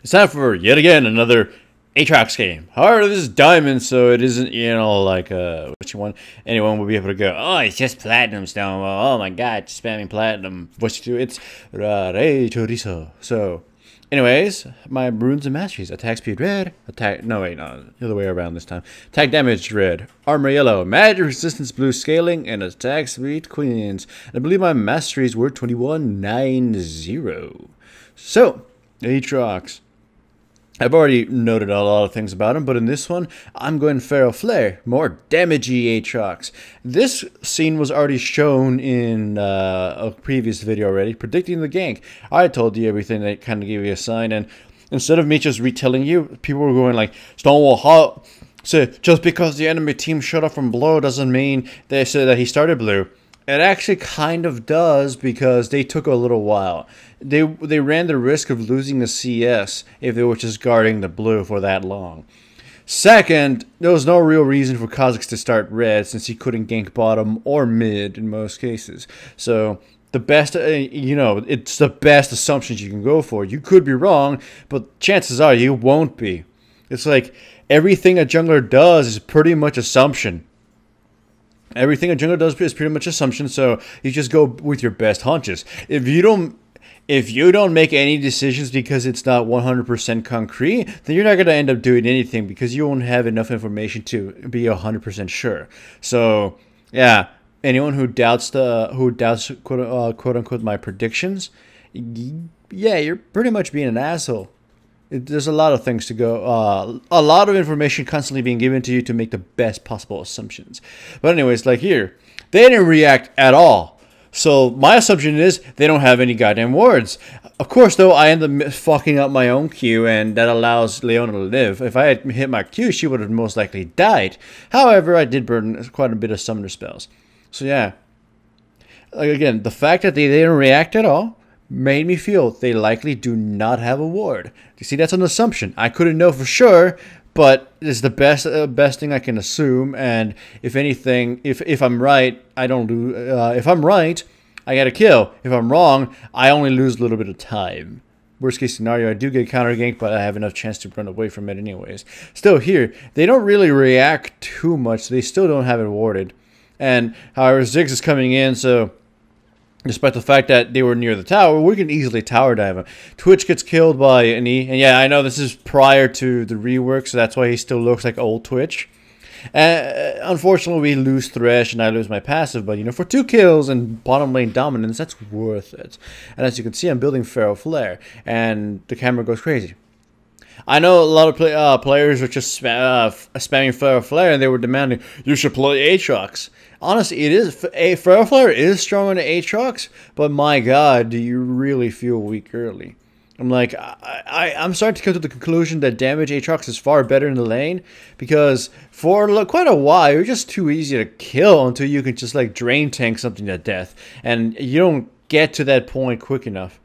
It's time for yet again another Aatrox game. However, this is diamond, so it isn't, you know, like which one anyone will be able to go, oh, it's just platinum stone. Well, oh my god, spamming platinum. What you do? It's Rare Chorizo. So, anyways, my runes and masteries: attack speed red, attack. No wait, no, the other way around this time. Attack damage red, armor yellow, magic resistance blue scaling, and attack speed queens. And I believe my masteries were 2190. So, Aatrox. I've already noted a lot of things about him, but in this one, I'm going Feral Flare, more damagey Aatrox. This scene was already shown in a previous video already, predicting the gank. I told you everything that kind of gave you a sign, and instead of me just retelling you, people were going like, Stonewall, how? So just because the enemy team shut up from blue doesn't mean they said that he started blue. It actually kind of does, because they took a little while. They ran the risk of losing the CS if they were just guarding the blue for that long. Second, there was no real reason for Kha'Zix to start red, since he couldn't gank bottom or mid in most cases. So the best, you know, it's the best assumptions you can go for. You could be wrong, but chances are you won't be. It's like everything a jungler does is pretty much assumption. Everything a jungler does is pretty much assumption, so you just go with your best hunches. If you don't make any decisions because it's not 100% concrete, then you're not going to end up doing anything because you won't have enough information to be 100% sure. So, yeah, anyone who doubts quote unquote my predictions, yeah, you're pretty much being an asshole. There's a lot of things to go, a lot of information constantly being given to you to make the best possible assumptions. But anyways, like here, they didn't react at all. So my assumption is they don't have any goddamn wards. Of course, though, I end up fucking up my own Q, and that allows Leona to live. If I had hit my Q, she would have most likely died. However, I did burn quite a bit of summoner spells. So yeah, again, the fact that they didn't react at all made me feel they likely do not have a ward. You see, that's an assumption. I couldn't know for sure, but it's the best thing I can assume. And if anything, if I'm right, I don't lose. If I'm right, I get a kill. If I'm wrong, I only lose a little bit of time. Worst case scenario, I do get counter ganked, but I have enough chance to run away from it anyways. Still here, they don't really react too much. They still don't have it warded. And however, Ziggs is coming in, so despite the fact that they were near the tower, we can easily tower dive him. Twitch gets killed by an E. And yeah, I know this is prior to the rework, so that's why he still looks like old Twitch. Unfortunately, we lose Thresh and I lose my passive, but you know, for 2 kills and bottom lane dominance, that's worth it. And as you can see, I'm building Feral Flare, and the camera goes crazy. I know a lot of players were just spamming Feral Flare, and they were demanding, you should play Aatrox. Honestly, Feral Flare is stronger than Aatrox, but my god, do you really feel weak early? I'm like, I'm starting to come to the conclusion that damage Aatrox is far better in the lane, because for quite a while, you're just too easy to kill until you can just like drain tank something to death, and you don't get to that point quick enough.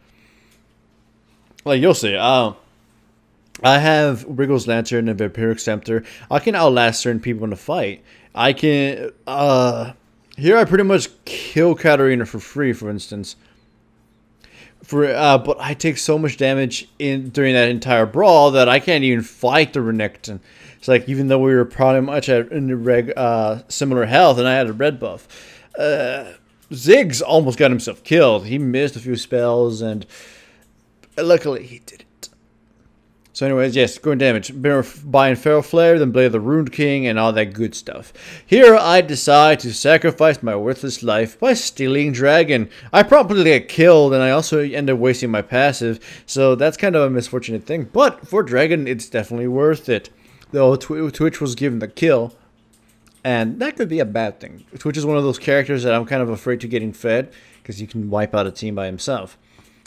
Like, you'll see, I have Wriggle's Lantern and Vampiric Scepter. I can outlast certain people in a fight. I can, here I pretty much kill Katarina for free, for instance. But I take so much damage during that entire brawl that I can't even fight the Renekton. It's like, even though we were probably much at similar health and I had a red buff, Ziggs almost got himself killed. He missed a few spells, and luckily he did it. So anyways, yes, going damage. Buying Feral Flare, then Blade of the Ruined King, and all that good stuff. Here, I decide to sacrifice my worthless life by stealing Dragon. I probably get killed, and I also end up wasting my passive, so that's kind of a misfortunate thing. But for Dragon, it's definitely worth it. Though Twitch was given the kill, and that could be a bad thing. Twitch is one of those characters that I'm kind of afraid to getting fed, because he can wipe out a team by himself.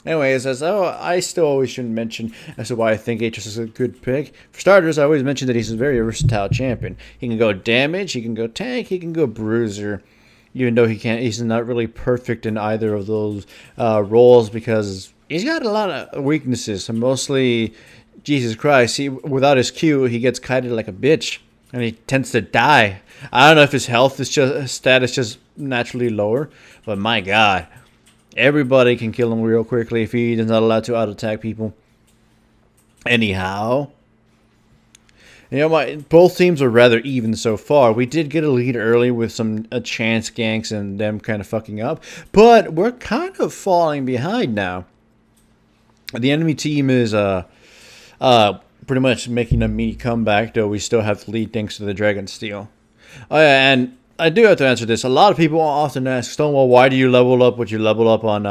Anyways, I still always shouldn't mention as to why I think Aatrox is a good pick. For starters, I always mention that he's a very versatile champion. He can go damage, he can go tank, he can go bruiser. Even though he's not really perfect in either of those roles, because he's got a lot of weaknesses. And mostly, Jesus Christ, without his Q, he gets kited like a bitch, and he tends to die. I don't know if his health is status just naturally lower, but my god. Everybody can kill him real quickly if he is not allowed to auto-attack people. Anyhow, you know, both teams are rather even so far. We did get a lead early with some chance ganks and them kind of fucking up, but we're kind of falling behind now. The enemy team is pretty much making a mini comeback, though we still have the lead thanks to the Dragon Steel. Oh yeah, and I do have to answer this. A lot of people often ask, Stonewall, why do you level up what you level up on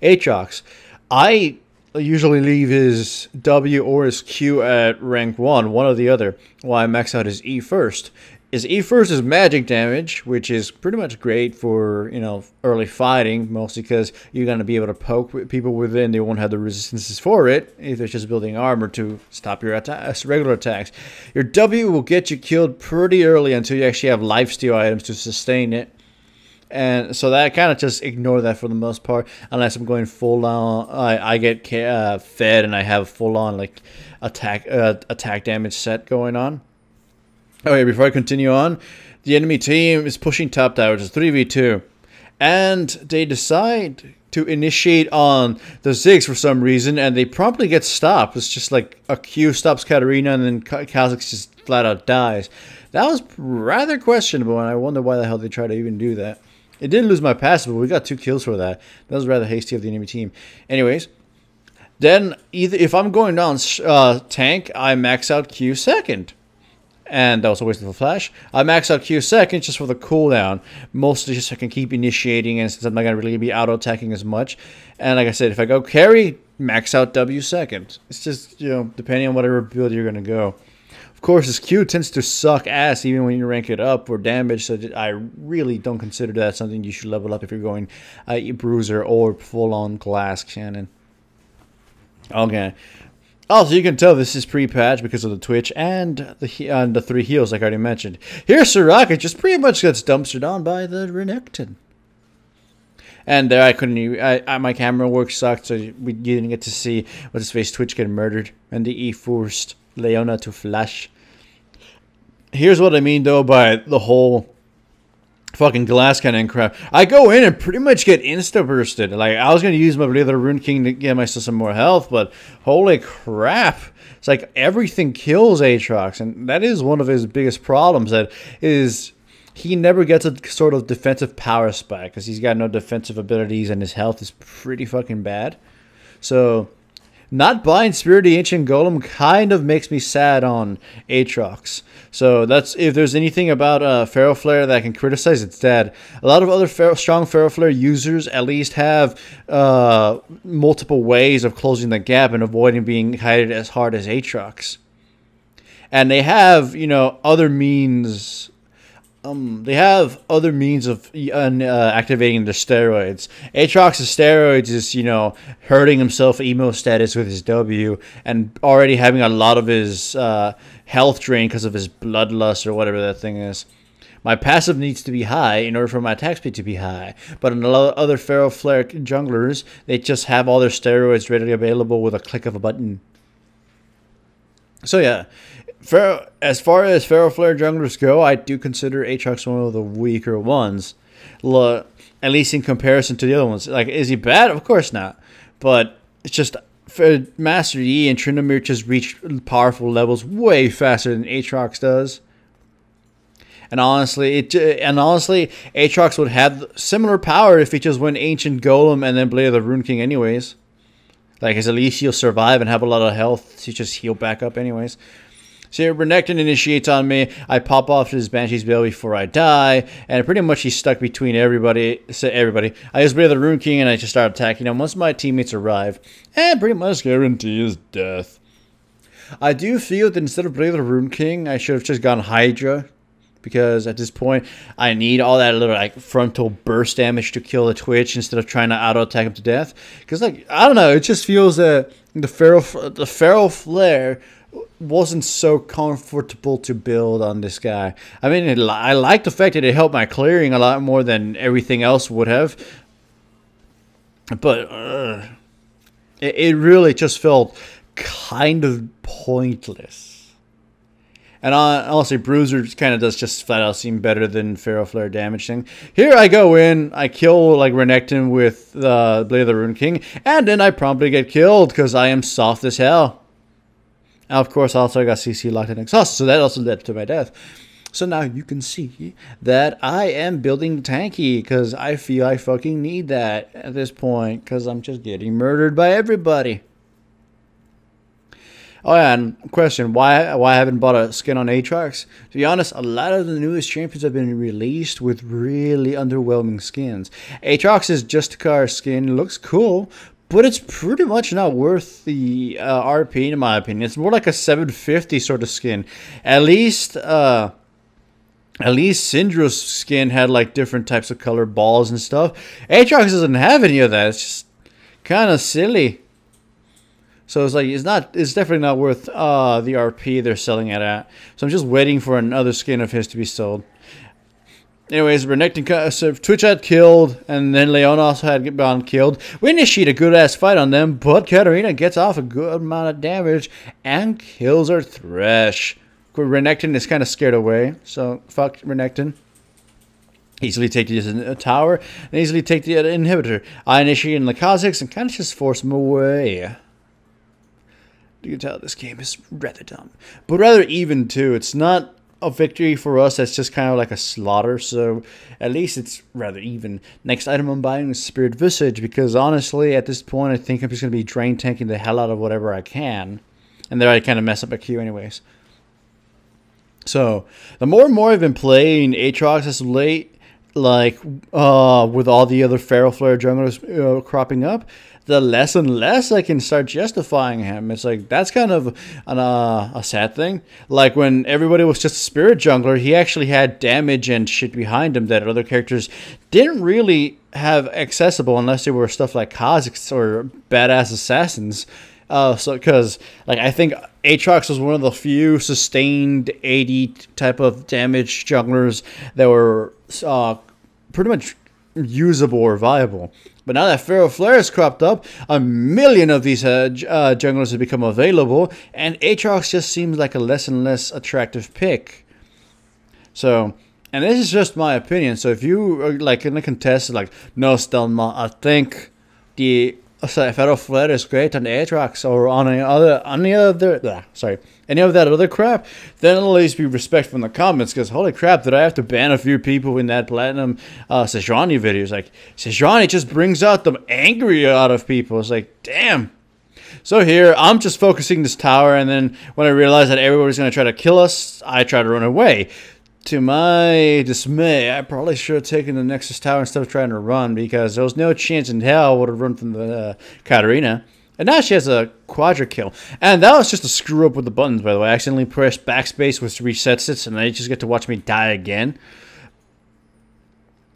Aatrox? I usually leave his W or his Q at rank 1, one or the other, while I max out his E first. His E first is magic damage, which is pretty much great for, you know, early fighting, mostly because you're going to be able to poke people within. They won't have the resistances for it if they're just building armor to stop your regular attacks. Your W will get you killed pretty early until you actually have lifesteal items to sustain it. And so that kind of just ignore that for the most part, unless I'm going full on. I get fed and I have full on like attack damage set going on. Okay, before I continue on, the enemy team is pushing top tower, which is 3v2, and they decide to initiate on the Ziggs for some reason, and they promptly get stopped. It's just like a Q stops Katarina, and then Kha'Zix just flat out dies. That was rather questionable, and I wonder why the hell they tried to even do that. It did lose my passive, but we got 2 kills for that. That was rather hasty of the enemy team. Anyways, then either if I'm going down tank, I max out Q second. And that was a waste of a flash. I max out Q second just for the cooldown. Mostly just so I can keep initiating, and since I'm not going to really be auto-attacking as much. And like I said, if I go carry, max out W second. It's just, you know, depending on whatever build you're going to go. Of course, his Q tends to suck ass even when you rank it up for damage, so I really don't consider that something you should level up if you're going Bruiser or full-on Glass Cannon. Okay. Also, you can tell this is pre-patch because of the Twitch and the 3 heals, like I already mentioned. Here, Soraka just pretty much gets dumpstered on by the Renekton. And there I couldn't even, my camera work sucked, so you didn't get to see what's his face Twitch get murdered. And the E forced Leona to flash. Here's what I mean though by the whole fucking glass cannon crap. I go in and pretty much get insta-bursted. Like, I was going to use my Blade of the Rune King to get myself some more health, but holy crap. It's like everything kills Aatrox, and that is one of his biggest problems, that is he never gets a sort of defensive power spike because he's got no defensive abilities and his health is pretty fucking bad. So not buying Spirit of the Ancient Golem kind of makes me sad on Aatrox. So that's, if there's anything about Feral Flare that I can criticize, it's that. A lot of other strong Feral Flare users at least have multiple ways of closing the gap and avoiding being kited as hard as Aatrox. And they have, you know, other means. They have other means of activating the steroids. Aatrox's steroids is, you know, hurting himself emo status with his W and already having a lot of his health drain because of his bloodlust or whatever that thing is. My passive needs to be high in order for my attack speed to be high. But in a lot of other Feral Flare junglers, they just have all their steroids readily available with a click of a button. So yeah. As far as Feral Flare junglers go, I do consider Aatrox one of the weaker ones. At least in comparison to the other ones. Like, is he bad? Of course not. But it's just Master Yi and Tryndamere just reach powerful levels way faster than Aatrox does. And honestly, Aatrox would have similar power if he just went Ancient Golem and then Blade of the Rune King anyways. Like, at least he'll survive and have a lot of health to just heal back up anyways. So Renekton initiates on me. I pop off his Banshee's Veil before I die, and pretty much he's stuck between everybody. I just Blade of the Rune King, and I just start attacking him once my teammates arrive, and pretty much guarantee his death. I do feel that instead of Blade of the Rune King, I should have just gone Hydra, because at this point I need all that little like frontal burst damage to kill the Twitch instead of trying to auto attack him to death. Because like I don't know, it just feels that the Feral Flare wasn't so comfortable to build on this guy. I mean, I like the fact that it helped my clearing a lot more than everything else would have. But it really just felt kind of pointless. And honestly, Bruiser kind of does just flat out seem better than Feral Flare damage thing. Here I go in, I kill like Renekton with Blade of the Rune King, and then I promptly get killed because I am soft as hell. And of course, also I got CC locked and exhausted, so that also led to my death. So now you can see that I am building tanky because I feel I fucking need that at this point because I'm just getting murdered by everybody. Oh yeah, and question, why I haven't bought a skin on Aatrox? To be honest, a lot of the newest champions have been released with really underwhelming skins. Aatrox's Justicar skin looks cool, but it's pretty much not worth the RP in my opinion. It's more like a 750 sort of skin. At least Syndra's skin had like different types of color balls and stuff. Aatrox doesn't have any of that. It's just kind of silly. So it's like it's definitely not worth the RP they're selling it at. So I'm just waiting for another skin of his to be sold. Anyways, Renekton, so Twitch had killed, and then Leon also had gotten killed. We initiate a good ass fight on them, but Katarina gets off a good amount of damage and kills our Thresh. Renekton is kind of scared away, so fuck Renekton. Easily take the tower and easily take the inhibitor. I initiate in the Kha'Zix and kind of just force him away. You can tell this game is rather dumb, but rather even too. It's not a victory for us. That's just kind of like a slaughter. So at least it's rather even. Next item I'm buying is Spirit Visage because honestly, at this point, I think I'm just gonna be drain tanking the hell out of whatever I can, and then I kind of mess up a queue anyways. So the more and more I've been playing Aatrox as of late, like with all the other Feral Flare junglers cropping up, the less and less I can start justifying him. It's like, that's kind of a sad thing. Like when everybody was just a spirit jungler, he actually had damage and shit behind him that other characters didn't really have accessible unless they were stuff like Kha'Zix or badass assassins. Because like I think Aatrox was one of the few sustained 80 type of damage junglers that were pretty much usable or viable. But now that Feral Flare has cropped up, a million of these junglers have become available, and Aatrox just seems like a less and less attractive pick. So, and this is just my opinion. So if you are like in a contest, like, no, Stelma, I think the Feral Flare is great on Aatrox or on any of that other crap, then at least be respectful in the comments, because holy crap, did I have to ban a few people in that Platinum Sejuani videos. Like, Sejuani just brings out the angry out of people. It's like, damn. So here, I'm just focusing this tower, and then when I realize that everybody's going to try to kill us, I try to run away. To my dismay, I probably should have taken the Nexus Tower instead of trying to run, because there was no chance in hell I would have run from the Katarina. And now she has a quadra kill. And that was just a screw up with the buttons, by the way. I accidentally pressed backspace, which resets it, and they just get to watch me die again.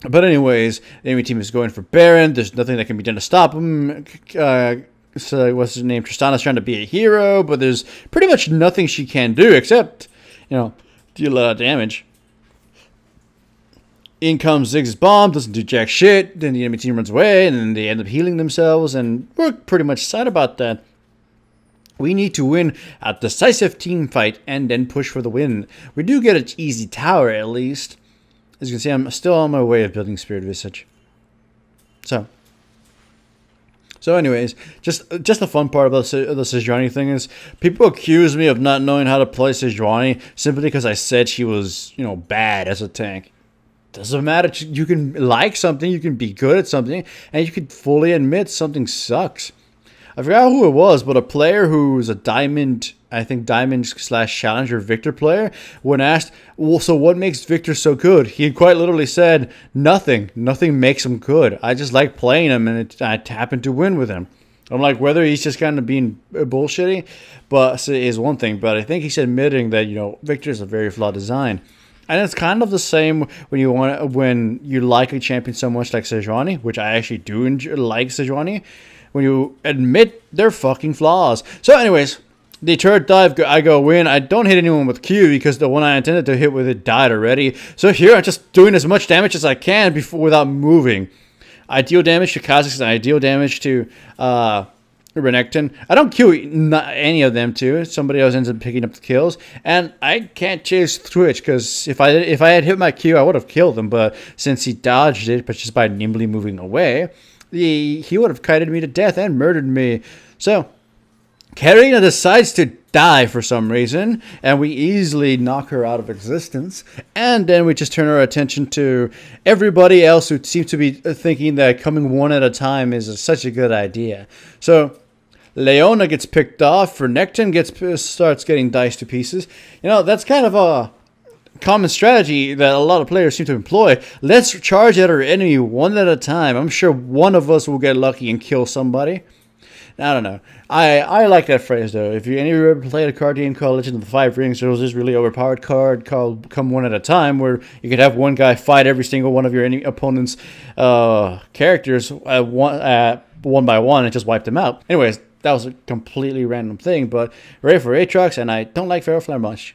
But anyways, the enemy team is going for Baron. There's nothing that can be done to stop him. So what's his name? Tristana's trying to be a hero, but there's pretty much nothing she can do except, you know, deal a lot of damage. In comes Ziggs' bomb, doesn't do jack shit, then the enemy team runs away, and then they end up healing themselves, and we're pretty much sad about that. We need to win a decisive team fight, and then push for the win. We do get an easy tower, at least. As you can see, I'm still on my way of building Spirit Visage. So anyways, just the fun part about the Sejuani thing is, people accuse me of not knowing how to play Sejuani simply because I said she was, you know, bad as a tank. Doesn't matter. You can like something, you can be good at something, and you can fully admit something sucks. I forgot who it was, but a player who's a Diamond, I think Diamond/Challenger Victor player, when asked, well, so what makes Victor so good? He quite literally said, nothing. Nothing makes him good. I just like playing him, and I happen to win with him. I'm like, whether he's just kind of being bullshitty, but is one thing. But I think he's admitting that, you know, Victor is a very flawed design. And it's kind of the same when you like a champion so much like Sejuani, which I actually do like Sejuani, when you admit their fucking flaws. So anyways, the turret dive, I go win. I don't hit anyone with Q because the one I intended to hit with it died already. So here I'm just doing as much damage as I can without moving. I deal damage to Kha'Zix and I deal damage to Renekton. I don't kill any of them too. Somebody else ends up picking up the kills, and I can't chase Twitch because if I had hit my Q, I would have killed him. But since he dodged it, but just by nimbly moving away, he would have kited me to death and murdered me. So Karina decides to die for some reason, and we easily knock her out of existence. And then we just turn our attention to everybody else who seems to be thinking that coming one at a time is such a good idea. So Leona gets picked off. Renekton starts getting diced to pieces. You know, that's kind of a common strategy that a lot of players seem to employ. Let's charge at our enemy one at a time. I'm sure one of us will get lucky and kill somebody. I don't know. I like that phrase though. If any of you ever played a card game called Legend of the Five Rings, there was this really overpowered card called Come One at a Time, where you could have one guy fight every single one of your opponent's characters one by one and just wipe them out. Anyways, that was a completely random thing, but ready for Aatrox, and I don't like Feral Flare much.